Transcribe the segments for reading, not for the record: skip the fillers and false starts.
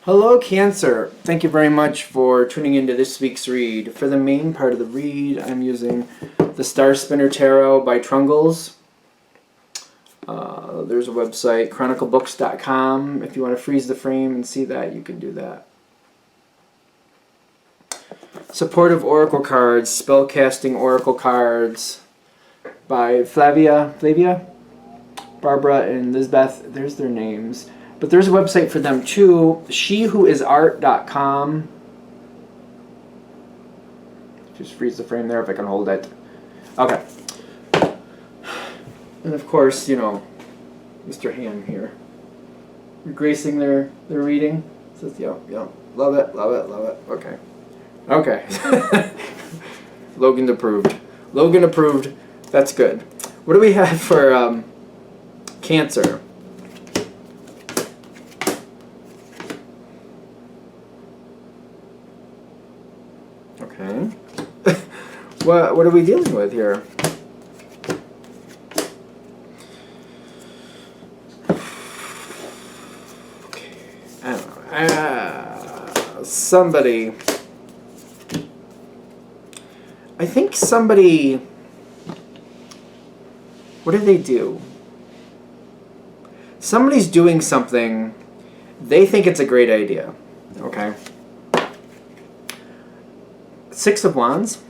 Hello, Cancer. Thank you very much for tuning into this week's read. For the main part of the read, I'm using the Star Spinner Tarot by Trungles. There's a website, chroniclebooks.com. If you want to freeze the frame and see that, you can do that. Supportive Oracle Cards, Spellcasting Oracle Cards by Flavia, Barbara, and Lisbeth. There's their names. But there's a website for them too, shewhoisart.com. Just freeze the frame there if I can hold it. Okay. And of course, you know, Mr. Ham here. You're gracing their reading. Says, yeah, love it. Okay. Okay. Logan approved. That's good. What do we have for Cancer? Okay. What are we dealing with here? Okay. I don't know. Somebody. I think somebody. What did they do? Somebody's doing something. They think it's a great idea. Okay. Six of Wands.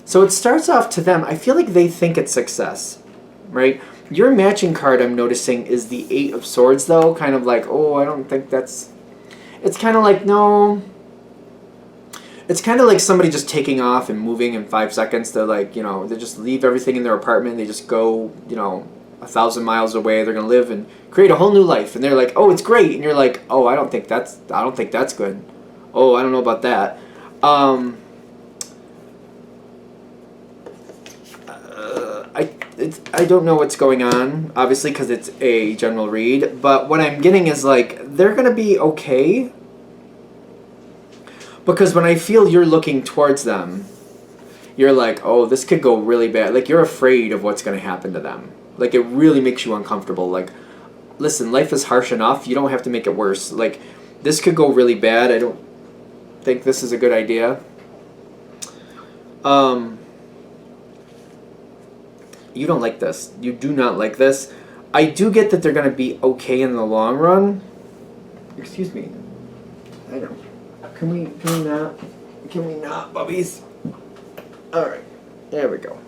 So it starts off to them, I feel like they think it's success, right? Your matching card, I'm noticing, is the Eight of Swords, though. Kind of like, oh, I don't think that's... It's kind of like, no... It's kind of like somebody just taking off and moving in 5 seconds. They're like, you know, they just leave everything in their apartment. They just go, you know, 1,000 miles away. They're going to live and create a whole new life. And they're like, oh, it's great. And you're like, oh, I don't think that's good. Oh, I don't know about that. I don't know what's going on, obviously, because it's a general read. But what I'm getting is, like, they're going to be okay. Because when I feel you're looking towards them, you're like, oh, this could go really bad. Like, you're afraid of what's going to happen to them. Like, it really makes you uncomfortable. Like, listen, life is harsh enough. You don't have to make it worse. Like, this could go really bad. I don't think this is a good idea. You don't like this. You do not like this. I do get that they're going to be okay in the long run. Excuse me. I know. Can we not? Can we not, bubbies? All right. There we go.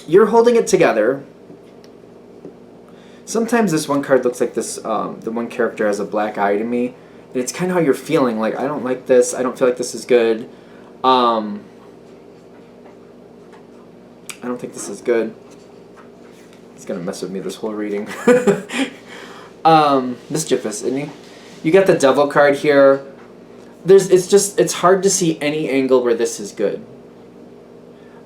You're holding it together. Sometimes this one card looks like this, the one character has a black eye to me. And it's kind of how you're feeling, like, I don't like this, I don't feel like this is good. I don't think this is good. He's going to mess with me this whole reading. Mischievous, isn't he? You got the Devil card here. It's hard to see any angle where this is good.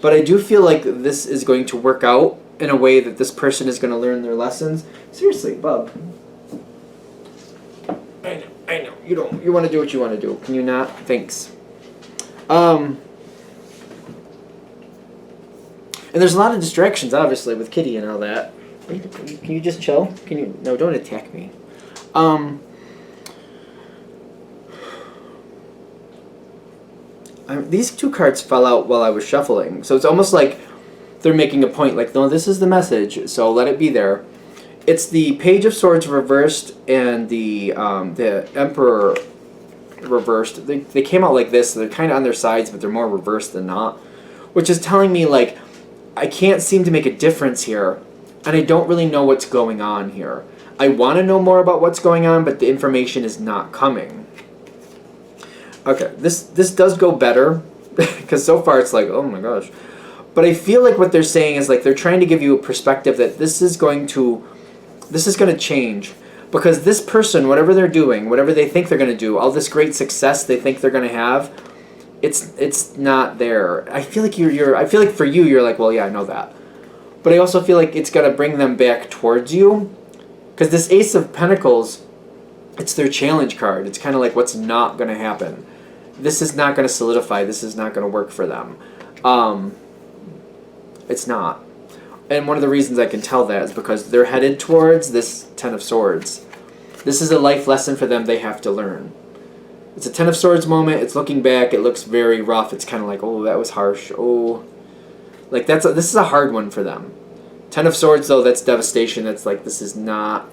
But I do feel like this is going to work out in a way that this person is going to learn their lessons. Seriously, bub. I know. You want to do what you want to do. Can you not? Thanks. And there's a lot of distractions, obviously, with Kitty and all that. Can you just chill? No, don't attack me. These two cards fell out while I was shuffling. So it's almost like they're making a point, like, no, this is the message, so let it be there. It's the Page of Swords reversed and the Emperor reversed. They came out like this, so they're kind of on their sides, but they're more reversed than not. Which is telling me, like, I can't seem to make a difference here, and I don't really know what's going on here. I want to know more about what's going on, but the information is not coming. Okay, this does go better, because so far it's like, oh my gosh. But I feel like what they're saying is, like, they're trying to give you a perspective that this is going to change. Because this person, whatever they're doing, whatever they think they're going to do, all this great success they think they're going to have, it's not there. I feel like I feel like for you, you're like, well, yeah, I know that. But I also feel like it's going to bring them back towards you. Because this Ace of Pentacles, it's their challenge card. It's kind of like what's not going to happen. This is not going to solidify. This is not going to work for them. It's not. And one of the reasons I can tell that is because they're headed towards this Ten of Swords. This is a life lesson for them they have to learn. It's a Ten of Swords moment. It's looking back. It looks very rough. It's kind of like, oh, that was harsh. Oh, like this is a hard one for them. Ten of Swords, though, that's devastation. That's like, this is not...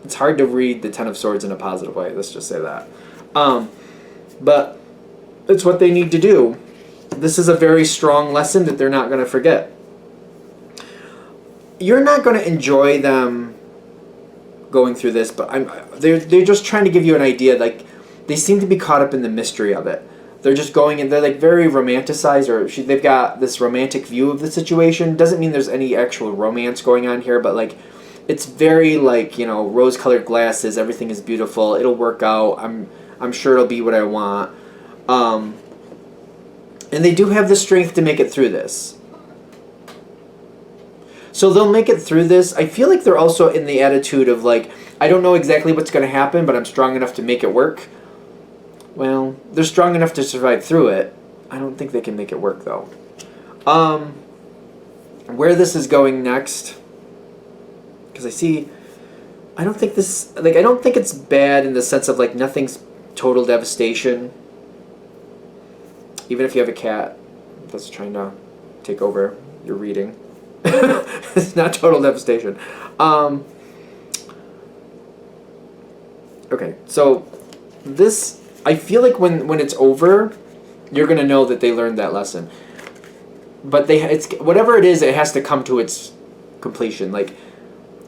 It's hard to read the Ten of Swords in a positive way. Let's just say that. But it's what they need to do. This is a very strong lesson that they're not going to forget. You're not going to enjoy them going through this, but they're just trying to give you an idea. Like, they seem to be caught up in the mystery of it. They're just going and they're like very romanticized, or they've got this romantic view of the situation. Doesn't mean there's any actual romance going on here, but like, it's very like, you know, rose-colored glasses. Everything is beautiful. It'll work out. I'm sure it'll be what I want. And they do have the strength to make it through this. So they'll make it through this. I feel like they're also in the attitude of like, I don't know exactly what's going to happen, but I'm strong enough to make it work. Well, they're strong enough to survive through it. I don't think they can make it work, though. Where this is going next, because I don't think this, like, I don't think it's bad in the sense of like nothing's total devastation. Even if you have a cat that's trying to take over your reading. It's not total devastation. Okay, so this, I feel like when it's over, you're gonna know that they learned that lesson. But it's whatever it is, it has to come to its completion. Like,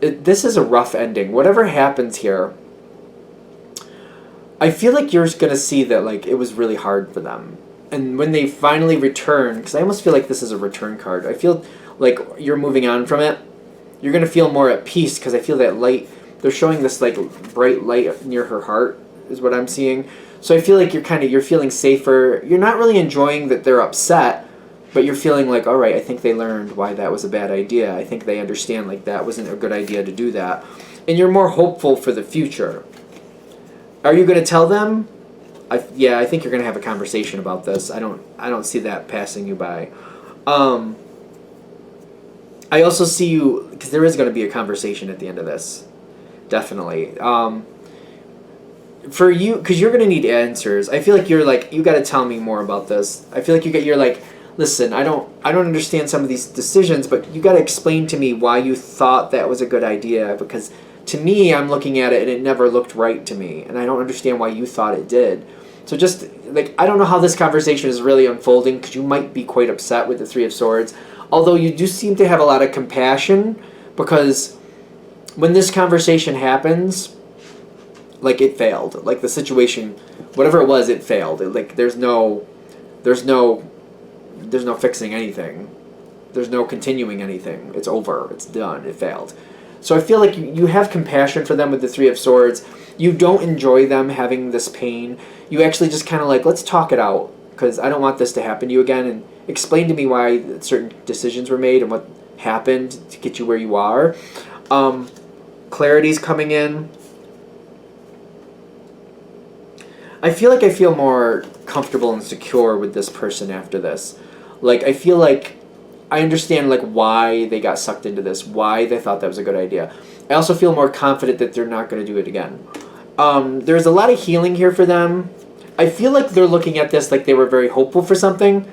this is a rough ending. Whatever happens here, I feel like you're gonna see that like it was really hard for them. And when they finally return, because I almost feel like this is a return card. I feel like you're moving on from it. You're gonna feel more at peace because I feel that light. They're showing this like bright light near her heart is what I'm seeing. So I feel like you're feeling safer. You're not really enjoying that they're upset, but you're feeling like, all right, I think they learned why that was a bad idea. I think they understand like that wasn't a good idea to do that. And you're more hopeful for the future. Are you going to tell them? Yeah, I think you're going to have a conversation about this. I don't see that passing you by. I also see you, because there is going to be a conversation at the end of this. Definitely. For you, because you're going to need answers. I feel like you're like, you got to tell me more about this. I feel like you're like, listen, I don't understand some of these decisions, but you got to explain to me why you thought that was a good idea, because to me, I'm looking at it and it never looked right to me, and I don't understand why you thought it did. So just, like, I don't know how this conversation is really unfolding, because you might be quite upset with the Three of Swords, although you do seem to have a lot of compassion, because when this conversation happens, like, it failed. Like, the situation, whatever it was, it failed. Like, there's no fixing anything. There's no continuing anything. It's over. It's done. It failed. So I feel like you have compassion for them with the Three of Swords. You don't enjoy them having this pain. You actually just kind of like, let's talk it out, because I don't want this to happen to you again, and explain to me why certain decisions were made and what happened to get you where you are. Clarity's coming in. I feel more comfortable and secure with this person after this. Like, I feel like I understand like why they got sucked into this, why they thought that was a good idea. I also feel more confident that they're not going to do it again. There's a lot of healing here for them. I feel like they're looking at this like they were very hopeful for something,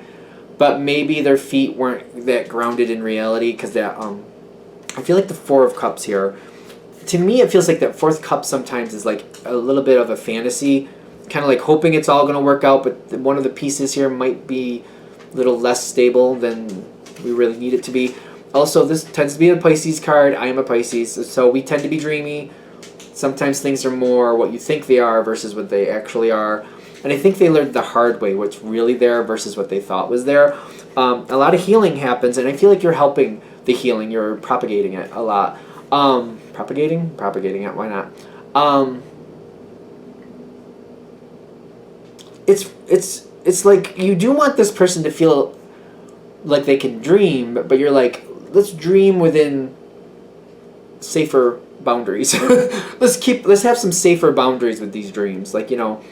but maybe their feet weren't that grounded in reality, because that I feel like the Four of Cups here, to me it feels like that Fourth Cup sometimes is like a little bit of a fantasy, kind of like hoping it's all going to work out, but one of the pieces here might be a little less stable than we really need it to be. Also, this tends to be a Pisces card. I am a Pisces, so we tend to be dreamy. Sometimes things are more what you think they are versus what they actually are. And I think they learned the hard way what's really there versus what they thought was there. A lot of healing happens, and I feel like you're helping the healing. You're propagating it a lot. Propagating it. Why not? It's like you do want this person to feel like they can dream, but you're like, let's dream within safer boundaries. let's have some safer boundaries with these dreams. Like, you know,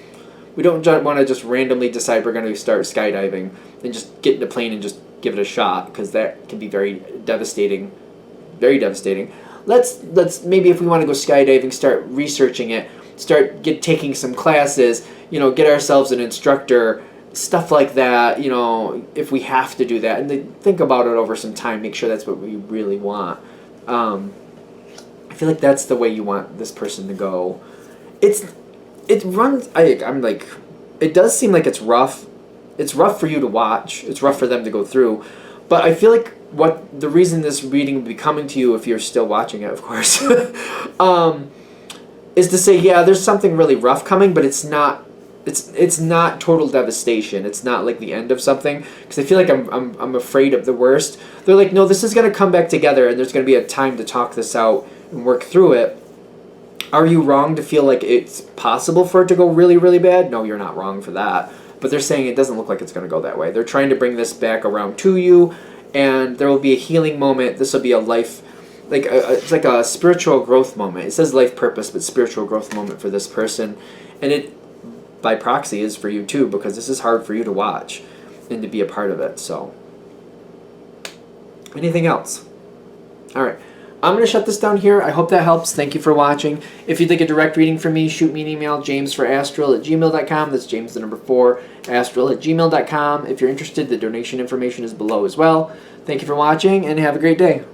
we don't want to just randomly decide we're going to start skydiving and just get in a plane and just give it a shot, because that can be very devastating. Very devastating. Let's maybe, if we want to go skydiving, start researching it, start taking some classes, get ourselves an instructor, stuff like that, if we have to do that, and then think about it over some time, make sure that's what we really want. I feel like that's the way you want this person to go. It does seem like it's rough. It's rough for you to watch. It's rough for them to go through. But I feel like what the reason this reading would be coming to you, if you're still watching it, of course, is to say, yeah, there's something really rough coming, but it's not total devastation. It's not like the end of something, because I feel like I'm afraid of the worst. They're like, no, this is going to come back together, and there's going to be a time to talk this out and work through it. Are you wrong to feel like it's possible for it to go really, really bad? No, you're not wrong for that. But they're saying it doesn't look like it's going to go that way. They're trying to bring this back around to you, and there will be a healing moment. This will be a life, it's like a spiritual growth moment. It says life purpose, but spiritual growth moment for this person. And it, by proxy, is for you too, because this is hard for you to watch and to be a part of it. So, anything else? All right. I'm going to shut this down here. I hope that helps. Thank you for watching. If you'd like a direct reading from me, shoot me an email, jamesforastral@gmail.com. That's James the number 4, astral@gmail.com. If you're interested, the donation information is below as well. Thank you for watching, and have a great day.